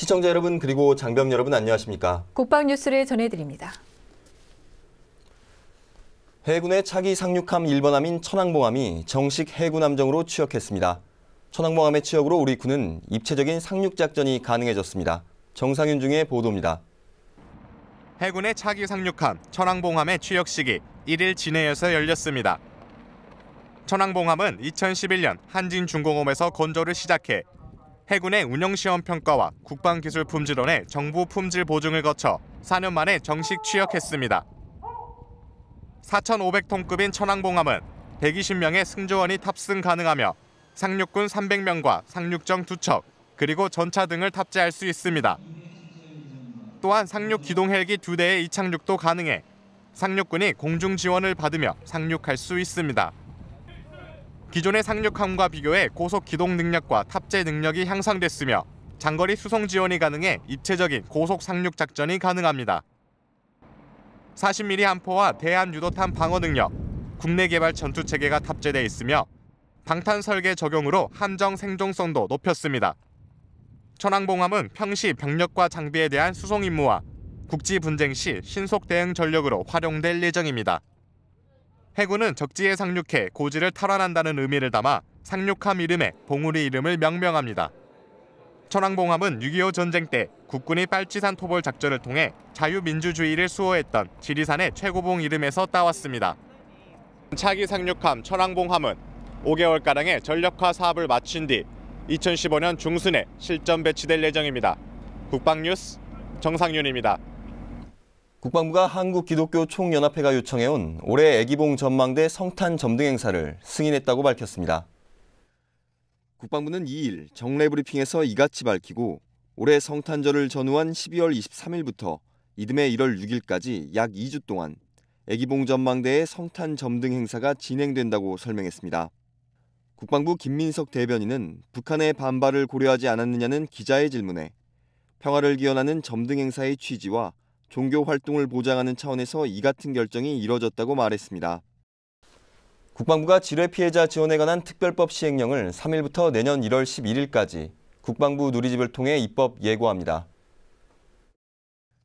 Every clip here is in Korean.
시청자 여러분 그리고 장병 여러분 안녕하십니까? 국방 뉴스를 전해드립니다. 해군의 차기 상륙함 1번함인 천왕봉함이 정식 해군 함정으로 취역했습니다. 천왕봉함의 취역으로 우리 군은 입체적인 상륙 작전이 가능해졌습니다. 정상윤 중의 보도입니다. 해군의 차기 상륙함 천왕봉함의 취역식이 1일 진해에서 열렸습니다. 천왕봉함은 2011년 한진중공업에서 건조를 시작해 해군의 운영시험 평가와 국방기술품질원의 정부 품질 보증을 거쳐 4년 만에 정식 취역했습니다. 4,500톤급인 천왕봉함은 120명의 승조원이 탑승 가능하며 상륙군 300명과 상륙정 2척, 그리고 전차 등을 탑재할 수 있습니다. 또한 상륙 기동 헬기 2대의 이착륙도 가능해 상륙군이 공중 지원을 받으며 상륙할 수 있습니다. 기존의 상륙함과 비교해 고속 기동 능력과 탑재 능력이 향상됐으며 장거리 수송 지원이 가능해 입체적인 고속 상륙 작전이 가능합니다. 40mm 함포와 대한 유도탄 방어 능력, 국내 개발 전투 체계가 탑재돼 있으며 방탄 설계 적용으로 함정 생존성도 높였습니다. 천왕봉함은 평시 병력과 장비에 대한 수송 임무와 국지 분쟁 시 신속 대응 전력으로 활용될 예정입니다. 해군은 적지에 상륙해 고지를 탈환한다는 의미를 담아 상륙함 이름에 봉우리 이름을 명명합니다. 천왕봉함은 6.25 전쟁 때 국군이 빨치산 토벌 작전을 통해 자유민주주의를 수호했던 지리산의 최고봉 이름에서 따왔습니다. 차기 상륙함 천왕봉함은 5개월가량의 전력화 사업을 마친 뒤 2015년 중순에 실전 배치될 예정입니다. 국방뉴스 정상윤입니다. 국방부가 한국기독교총연합회가 요청해온 올해 애기봉 전망대 성탄 점등 행사를 승인했다고 밝혔습니다. 국방부는 2일 정례 브리핑에서 이같이 밝히고 올해 성탄절을 전후한 12월 23일부터 이듬해 1월 6일까지 약 2주 동안 애기봉 전망대의 성탄 점등 행사가 진행된다고 설명했습니다. 국방부 김민석 대변인은 북한의 반발을 고려하지 않았느냐는 기자의 질문에 평화를 기원하는 점등 행사의 취지와 종교 활동을 보장하는 차원에서 이 같은 결정이 이뤄졌다고 말했습니다. 국방부가 지뢰 피해자 지원에 관한 특별법 시행령을 3일부터 내년 1월 11일까지 국방부 누리집을 통해 입법 예고합니다.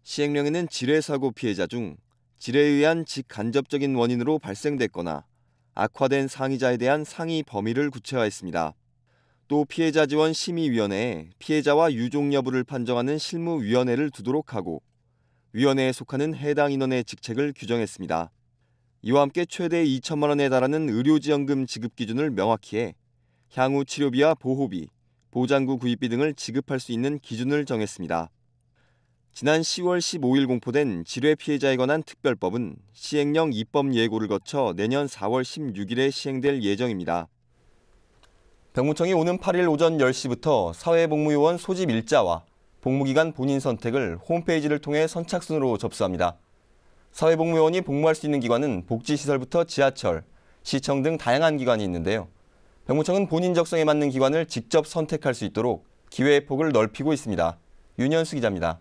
시행령에는 지뢰 사고 피해자 중 지뢰에 의한 직간접적인 원인으로 발생됐거나 악화된 상해자에 대한 상해 범위를 구체화했습니다. 또 피해자 지원 심의위원회에 피해자와 유족 여부를 판정하는 실무위원회를 두도록 하고 위원회에 속하는 해당 인원의 직책을 규정했습니다. 이와 함께 최대 2천만 원에 달하는 의료지원금 지급 기준을 명확히 해 향후 치료비와 보호비, 보장구 구입비 등을 지급할 수 있는 기준을 정했습니다. 지난 10월 15일 공포된 지뢰 피해자에 관한 특별법은 시행령 입법 예고를 거쳐 내년 4월 16일에 시행될 예정입니다. 병무청이 오는 8일 오전 10시부터 사회복무요원 소집 일자와 복무기간 본인 선택을 홈페이지를 통해 선착순으로 접수합니다. 사회복무요원이 복무할 수 있는 기관은 복지시설부터 지하철, 시청 등 다양한 기관이 있는데요. 병무청은 본인 적성에 맞는 기관을 직접 선택할 수 있도록 기회의 폭을 넓히고 있습니다. 윤현수 기자입니다.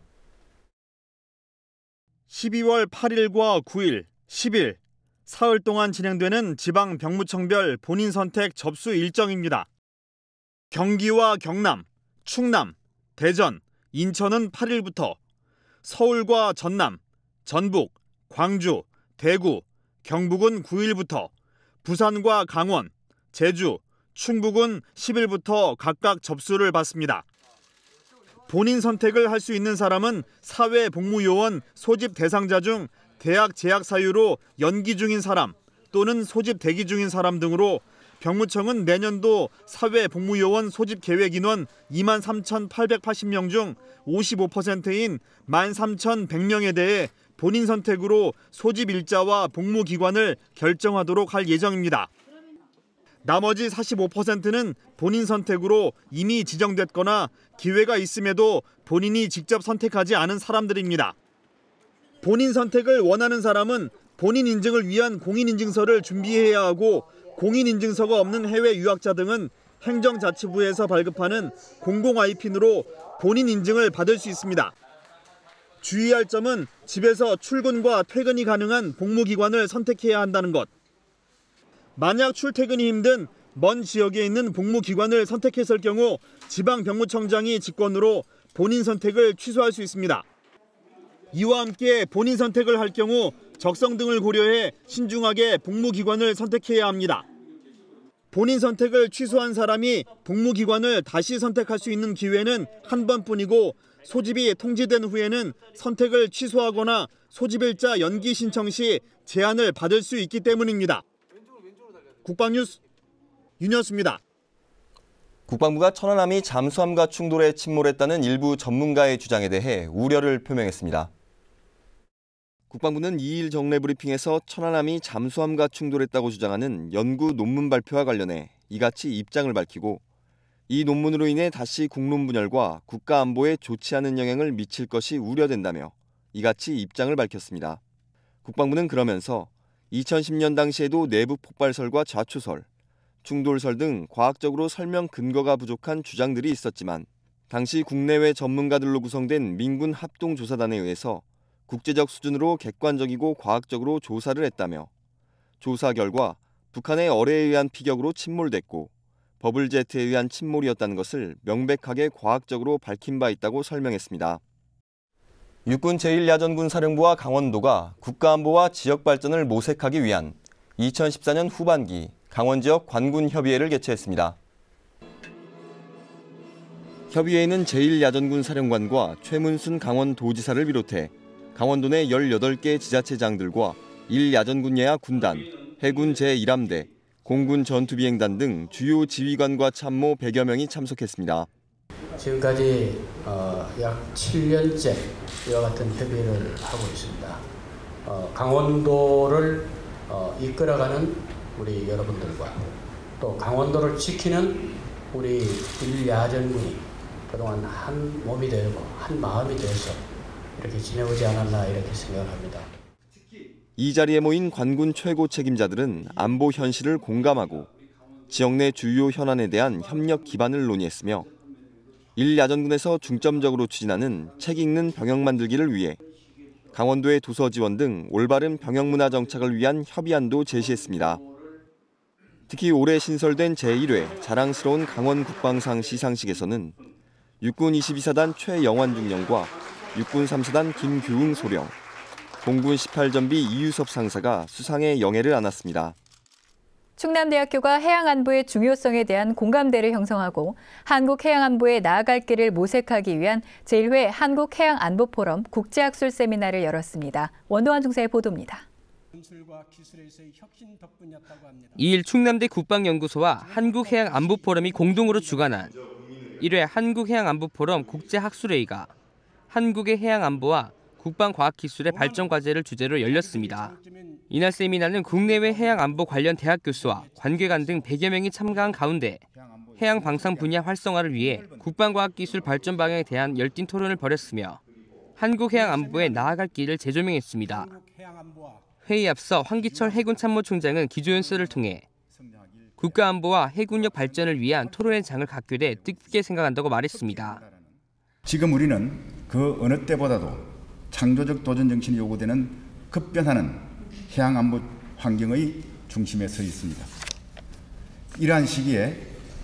12월 8일과 9일, 10일, 사흘 동안 진행되는 지방 병무청별 본인 선택 접수 일정입니다. 경기와 경남, 충남, 대전, 인천은 8일부터, 서울과 전남, 전북, 광주, 대구, 경북은 9일부터, 부산과 강원, 제주, 충북은 10일부터 각각 접수를 받습니다. 본인 선택을 할 수 있는 사람은 사회복무요원 소집 대상자 중 대학 재학 사유로 연기 중인 사람 또는 소집 대기 중인 사람 등으로 병무청은 내년도 사회복무요원 소집 계획 인원 23,880명 중 55%인 13,100명에 대해 본인 선택으로 소집 일자와 복무기관을 결정하도록 할 예정입니다. 나머지 45%는 본인 선택으로 이미 지정됐거나 기회가 있음에도 본인이 직접 선택하지 않은 사람들입니다. 본인 선택을 원하는 사람은 본인 인증을 위한 공인인증서를 준비해야 하고 공인인증서가 없는 해외 유학자 등은 행정자치부에서 발급하는 공공-IPN으로 본인 인증을 받을 수 있습니다. 주의할 점은 집에서 출근과 퇴근이 가능한 복무기관을 선택해야 한다는 것. 만약 출퇴근이 힘든 먼 지역에 있는 복무기관을 선택했을 경우 지방병무청장이 직권으로 본인 선택을 취소할 수 있습니다. 이와 함께 본인 선택을 할 경우 적성 등을 고려해 신중하게 복무기관을 선택해야 합니다. 본인 선택을 취소한 사람이 복무기관을 다시 선택할 수 있는 기회는 한 번뿐이고 소집이 통지된 후에는 선택을 취소하거나 소집일자 연기 신청 시 제한을 받을 수 있기 때문입니다. 국방뉴스 윤현수입니다. 국방부가 천안함이 잠수함과 충돌해 침몰했다는 일부 전문가의 주장에 대해 우려를 표명했습니다. 국방부는 2일 정례 브리핑에서 천안함이 잠수함과 충돌했다고 주장하는 연구 논문 발표와 관련해 이같이 입장을 밝히고 이 논문으로 인해 다시 국론 분열과 국가 안보에 좋지 않은 영향을 미칠 것이 우려된다며 이같이 입장을 밝혔습니다. 국방부는 그러면서 2010년 당시에도 내부 폭발설과 좌초설, 충돌설 등 과학적으로 설명 근거가 부족한 주장들이 있었지만 당시 국내외 전문가들로 구성된 민군 합동조사단에 의해서 국제적 수준으로 객관적이고 과학적으로 조사를 했다며 조사 결과 북한의 어뢰에 의한 피격으로 침몰됐고 버블제트에 의한 침몰이었다는 것을 명백하게 과학적으로 밝힌 바 있다고 설명했습니다. 육군 제1야전군 사령부와 강원도가 국가안보와 지역 발전을 모색하기 위한 2014년 후반기 강원지역 관군협의회를 개최했습니다. 협의회에는 제1야전군 사령관과 최문순 강원도지사를 비롯해 강원도 내 18개 지자체장들과 1야전군 예하 군단, 해군 제1함대, 공군 전투비행단 등 주요 지휘관과 참모 100여 명이 참석했습니다. 지금까지 약 7년째 이와 같은 협의를 하고 있습니다. 강원도를 이끌어가는 우리 여러분들과 또 강원도를 지키는 우리 1야전군이 그동안 한 몸이 되고 한 마음이 되어서 이렇게 지내오지 않았나 이렇게 생각을 합니다. 이 자리에 모인 관군 최고 책임자들은 안보 현실을 공감하고 지역 내 주요 현안에 대한 협력 기반을 논의했으며 1야전군에서 중점적으로 추진하는 책 읽는 병영 만들기를 위해 강원도의 도서 지원 등 올바른 병영 문화 정착을 위한 협의안도 제시했습니다. 특히 올해 신설된 제1회 자랑스러운 강원 국방상 시상식에서는 육군 22사단 최영환중령과 육군 3사단 김규웅 소령, 공군 18전비 이유섭 상사가 수상의 영예를 안았습니다. 충남대학교가 해양안보의 중요성에 대한 공감대를 형성하고 한국해양안보에 나아갈 길을 모색하기 위한 제1회 한국해양안보포럼 국제학술 세미나를 열었습니다. 원동환 중사의 보도입니다. 2일 충남대 국방연구소와 한국해양안보포럼이 공동으로 주관한 1회 한국해양안보포럼 국제학술회의가 한국의 해양안보와 국방과학기술의 발전 과제를 주제로 열렸습니다. 이날 세미나는 국내외 해양안보 관련 대학 교수와 관계관 등 100여 명이 참가한 가운데 해양 방산 분야 활성화를 위해 국방과학기술 발전 방향에 대한 열띤 토론을 벌였으며 한국 해양안보에 나아갈 길을 재조명했습니다. 회의 앞서 황기철 해군참모총장은 기조연설을 통해 국가안보와 해군력 발전을 위한 토론의 장을 갖게 돼 뜻깊게 생각한다고 말했습니다. 지금 우리는 그 어느 때보다도 창조적 도전 정신이 요구되는 급변하는 해양안보 환경의 중심에 서 있습니다. 이러한 시기에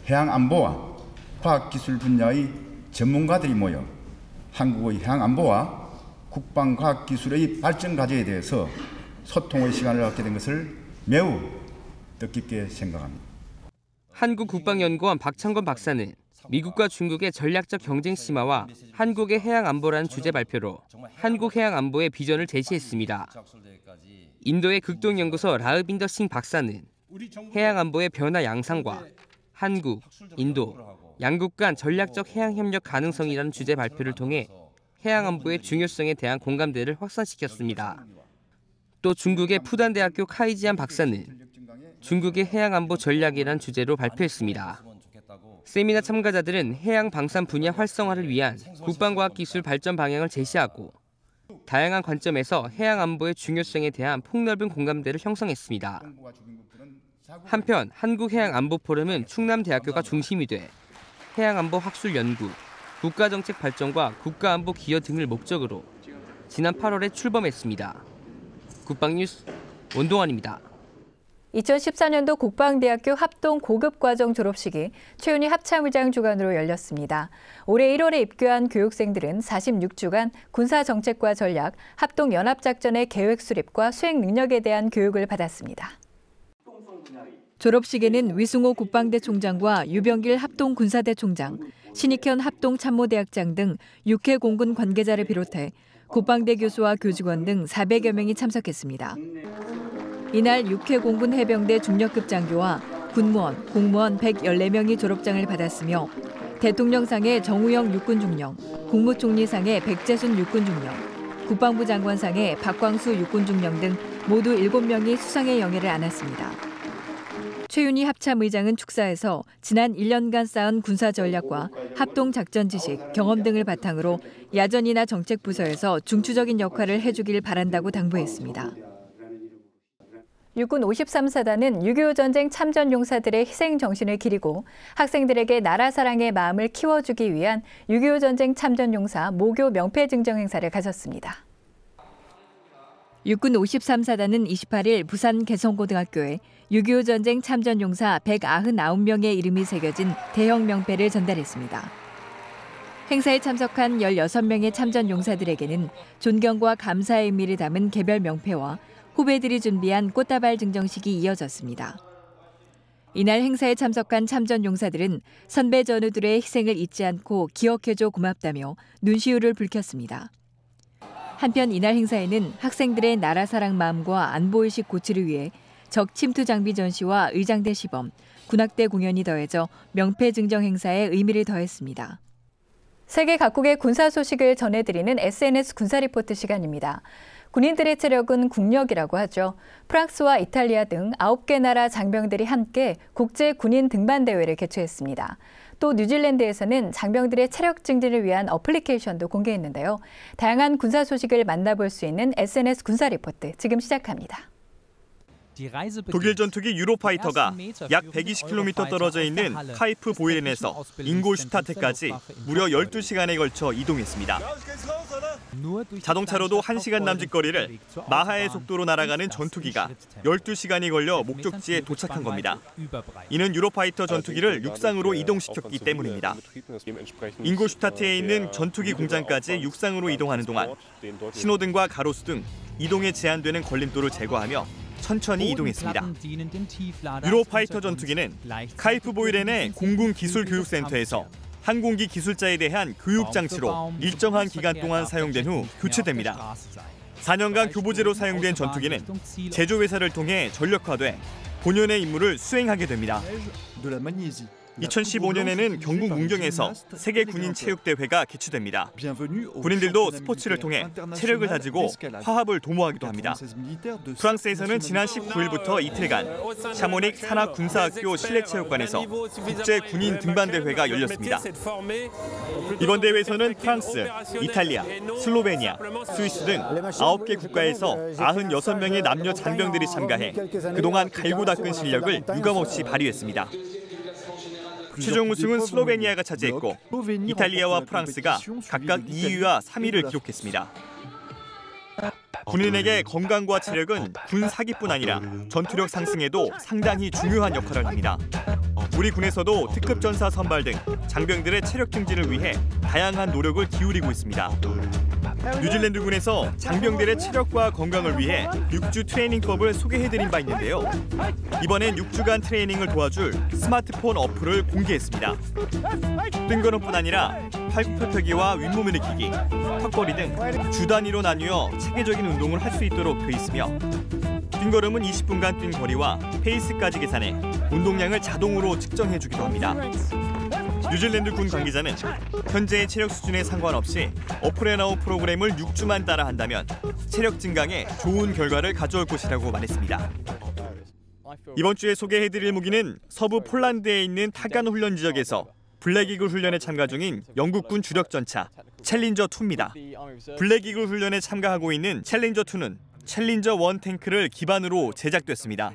해양안보와 과학기술 분야의 전문가들이 모여 한국의 해양안보와 국방과학기술의 발전 과제에 대해서 소통의 시간을 갖게 된 것을 매우 뜻깊게 생각합니다. 한국국방연구원 박창건 박사는 미국과 중국의 전략적 경쟁 심화와 한국의 해양안보라는 주제 발표로 한국 해양안보의 비전을 제시했습니다. 인도의 극동연구소 라흐빈더 싱 박사는 해양안보의 변화 양상과 한국, 인도, 양국 간 전략적 해양협력 가능성이라는 주제 발표를 통해 해양안보의 중요성에 대한 공감대를 확산시켰습니다. 또 중국의 푸단대학교 카이지안 박사는 중국의 해양안보 전략이라는 주제로 발표했습니다. 세미나 참가자들은 해양 방산 분야 활성화를 위한 국방과학기술 발전 방향을 제시하고 다양한 관점에서 해양안보의 중요성에 대한 폭넓은 공감대를 형성했습니다. 한편 한국해양안보포럼은 충남대학교가 중심이 돼 해양안보 학술 연구, 국가정책 발전과 국가안보 기여 등을 목적으로 지난 8월에 출범했습니다. 국방뉴스 원동환입니다. 2014년도 국방대학교 합동 고급과정 졸업식이 최윤희 합참의장 주관으로 열렸습니다. 올해 1월에 입교한 교육생들은 46주간 군사정책과 전략, 합동연합작전의 계획 수립과 수행 능력에 대한 교육을 받았습니다. 졸업식에는 위승호 국방대 총장과 유병길 합동군사대 총장, 신익현 합동참모대학장 등 육해 공군 관계자를 비롯해 국방대 교수와 교직원 등 400여 명이 참석했습니다. 이날 육해 공군 해병대 중령급 장교와 군무원, 공무원 114명이 졸업장을 받았으며 대통령상의 정우영 육군중령, 국무총리상의 백재순 육군중령, 국방부 장관상의 박광수 육군중령 등 모두 7명이 수상의 영예를 안았습니다. 최윤희 합참의장은 축사에서 지난 1년간 쌓은 군사 전략과 합동 작전 지식, 경험 등을 바탕으로 야전이나 정책부서에서 중추적인 역할을 해주길 바란다고 당부했습니다. 육군 53사단은 6.25 전쟁 참전 용사들의 희생 정신을 기리고 학생들에게 나라 사랑의 마음을 키워주기 위한 6.25 전쟁 참전 용사 모교 명패 증정 행사를 가졌습니다. 육군 53사단은 28일 부산 개성고등학교에 6.25 전쟁 참전 용사 199명의 이름이 새겨진 대형 명패를 전달했습니다. 행사에 참석한 16명의 참전 용사들에게는 존경과 감사의 의미를 담은 개별 명패와 후배들이 준비한 꽃다발 증정식이 이어졌습니다. 이날 행사에 참석한 참전 용사들은 선배 전우들의 희생을 잊지 않고 기억해줘 고맙다며 눈시울을 붉혔습니다. 한편 이날 행사에는 학생들의 나라 사랑 마음과 안보의식 고취를 위해 적 침투 장비 전시와 의장대 시범, 군악대 공연이 더해져 명패 증정 행사에 의미를 더했습니다. 세계 각국의 군사 소식을 전해드리는 SNS 군사 리포트 시간입니다. 군인들의 체력은 국력이라고 하죠. 프랑스와 이탈리아 등 9개 나라 장병들이 함께 국제 군인 등반 대회를 개최했습니다. 또 뉴질랜드에서는 장병들의 체력 증진을 위한 어플리케이션도 공개했는데요. 다양한 군사 소식을 만나볼 수 있는 SNS 군사 리포트 지금 시작합니다. 독일 전투기 유로파이터가 약 120km 떨어져 있는 카이프 보이렌에서 잉골슈타트까지 무려 12시간에 걸쳐 이동했습니다. 자동차로도 1시간 남짓 거리를 마하의 속도로 날아가는 전투기가 12시간이 걸려 목적지에 도착한 겁니다. 이는 유로파이터 전투기를 육상으로 이동시켰기 때문입니다. 잉골슈타트에 있는 전투기 공장까지 육상으로 이동하는 동안 신호등과 가로수 등 이동에 제한되는 걸림돌을 제거하며 천천히 이동했습니다. 유로파이터 전투기는 카이프 보이렌의 공군기술교육센터에서 항공기 기술자에 대한 교육장치로 일정한 기간 동안 사용된 후 교체됩니다. 4년간 교보제로 사용된 전투기는 제조회사를 통해 전력화돼 본연의 임무를 수행하게 됩니다. 2015년에는 경북 문경에서 세계 군인 체육대회가 개최됩니다. 군인들도 스포츠를 통해 체력을 다지고 화합을 도모하기도 합니다. 프랑스에서는 지난 19일부터 이틀간 샤모닉 산악군사학교 실내체육관에서 국제 군인 등반대회가 열렸습니다. 이번 대회에서는 프랑스, 이탈리아, 슬로베니아, 스위스 등 9개 국가에서 96명의 남녀 장병들이 참가해 그동안 갈고 닦은 실력을 유감없이 발휘했습니다. 최종 우승은 슬로베니아가 차지했고 이탈리아와 프랑스가 각각 2위와 3위를 기록했습니다. 군인에게 건강과 체력은 군 사기뿐 아니라 전투력 상승에도 상당히 중요한 역할을 합니다. 우리 군에서도 특급 전사 선발 등 장병들의 체력 증진을 위해 다양한 노력을 기울이고 있습니다. 뉴질랜드 군에서 장병들의 체력과 건강을 위해 6주 트레이닝법을 소개해드린 바 있는데요. 이번엔 6주간 트레이닝을 도와줄 스마트폰 어플을 공개했습니다. 뜬걸음뿐 아니라 팔굽혀펴기와 윗몸 일으키기, 턱걸이 등 주 단위로 나뉘어 체계적인 운동을 할 수 있도록 돼 있으며 뜬걸음은 20분간 뛴 거리와 페이스까지 계산해 운동량을 자동으로 측정해주기도 합니다. 뉴질랜드 군 관계자는 현재의 체력 수준에 상관없이 어플에 나온 프로그램을 6주만 따라한다면 체력 증강에 좋은 결과를 가져올 것이라고 말했습니다. 이번 주에 소개해드릴 무기는 서부 폴란드에 있는 타간 훈련 지역에서 블랙이글 훈련에 참가 중인 영국군 주력 전차 챌린저2입니다. 블랙이글 훈련에 참가하고 있는 챌린저2는 챌린저1 탱크를 기반으로 제작됐습니다.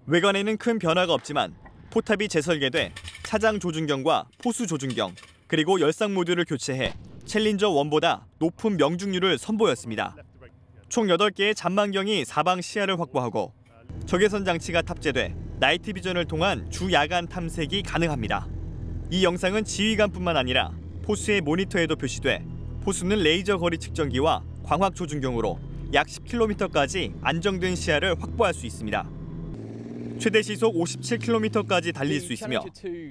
외관에는 큰 변화가 없지만 포탑이 재설계돼 차장 조준경과 포수 조준경, 그리고 열상 모듈을 교체해 챌린저1보다 높은 명중률을 선보였습니다. 총 8개의 잠망경이 사방 시야를 확보하고 적외선 장치가 탑재돼 나이트 비전을 통한 주 야간 탐색이 가능합니다. 이 영상은 지휘관뿐만 아니라 포수의 모니터에도 표시돼 포수는 레이저 거리 측정기와 광학 조준경으로 약 10km까지 안정된 시야를 확보할 수 있습니다. 최대 시속 57km까지 달릴 수 있으며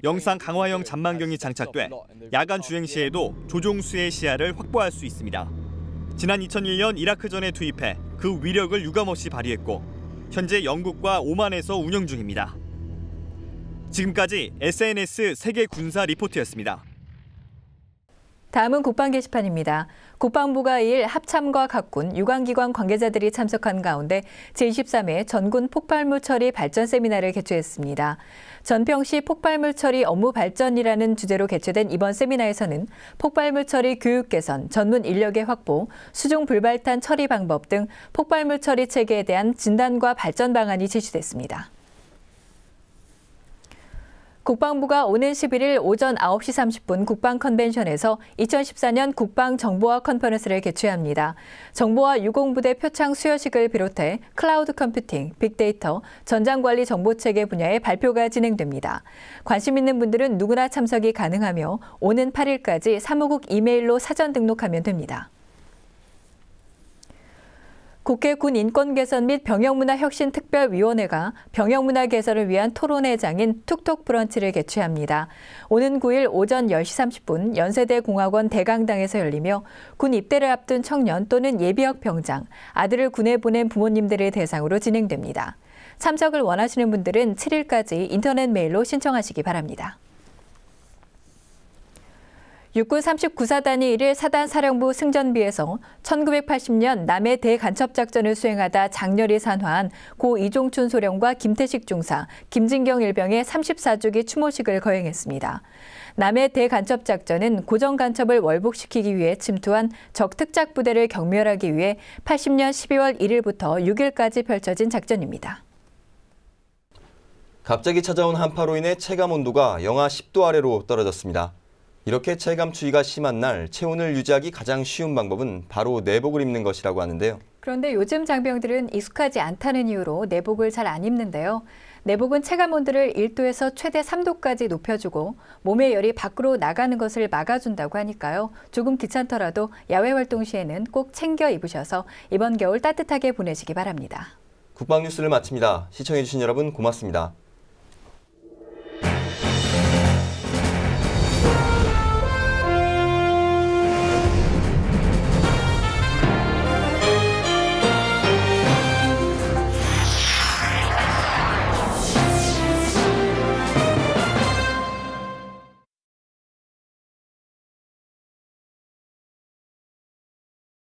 영상 강화형 잠만경이 장착돼 야간 주행 시에도 조종수의 시야를 확보할 수 있습니다. 지난 2001년 이라크전에 투입해 그 위력을 유감없이 발휘했고 현재 영국과 오만에서 운영 중입니다. 지금까지 SNS 세계 군사 리포트였습니다. 다음은 국방 게시판입니다. 국방부가 2일 합참과 각군, 유관기관 관계자들이 참석한 가운데 제23회 전군 폭발물 처리 발전 세미나를 개최했습니다. 전평시 폭발물 처리 업무 발전이라는 주제로 개최된 이번 세미나에서는 폭발물 처리 교육 개선, 전문 인력의 확보, 수중 불발탄 처리 방법 등 폭발물 처리 체계에 대한 진단과 발전 방안이 제시됐습니다. 국방부가 오는 11일 오전 9시 30분 국방 컨벤션에서 2014년 국방 정보화 컨퍼런스를 개최합니다. 정보화 유공부대 표창 수여식을 비롯해 클라우드 컴퓨팅, 빅데이터, 전장관리 정보체계 분야의 발표가 진행됩니다. 관심 있는 분들은 누구나 참석이 가능하며 오는 8일까지 사무국 이메일로 사전 등록하면 됩니다. 국회 군인권개선 및 병역문화혁신특별위원회가 병역문화 개선을 위한 토론회장인 툭톡 브런치를 개최합니다. 오는 9일 오전 10시 30분 연세대 공학원 대강당에서 열리며 군 입대를 앞둔 청년 또는 예비역 병장, 아들을 군에 보낸 부모님들을 대상으로 진행됩니다. 참석을 원하시는 분들은 7일까지 인터넷 메일로 신청하시기 바랍니다. 육군 39사단이 1일 사단 사령부 승전비에서 1980년 남해 대간첩작전을 수행하다 장렬히 산화한 고 이종춘 소령과 김태식 중사, 김진경 일병의 34주기 추모식을 거행했습니다. 남해 대간첩작전은 고정 간첩을 월북시키기 위해 침투한 적 특작 부대를 경멸하기 위해 80년 12월 1일부터 6일까지 펼쳐진 작전입니다. 갑자기 찾아온 한파로 인해 체감 온도가 영하 10도 아래로 떨어졌습니다. 이렇게 체감 추위가 심한 날 체온을 유지하기 가장 쉬운 방법은 바로 내복을 입는 것이라고 하는데요. 그런데 요즘 장병들은 익숙하지 않다는 이유로 내복을 잘 안 입는데요. 내복은 체감 온도를 1도에서 최대 3도까지 높여주고 몸의 열이 밖으로 나가는 것을 막아준다고 하니까요. 조금 귀찮더라도 야외 활동 시에는 꼭 챙겨 입으셔서 이번 겨울 따뜻하게 보내시기 바랍니다. 국방뉴스를 마칩니다. 시청해주신 여러분 고맙습니다.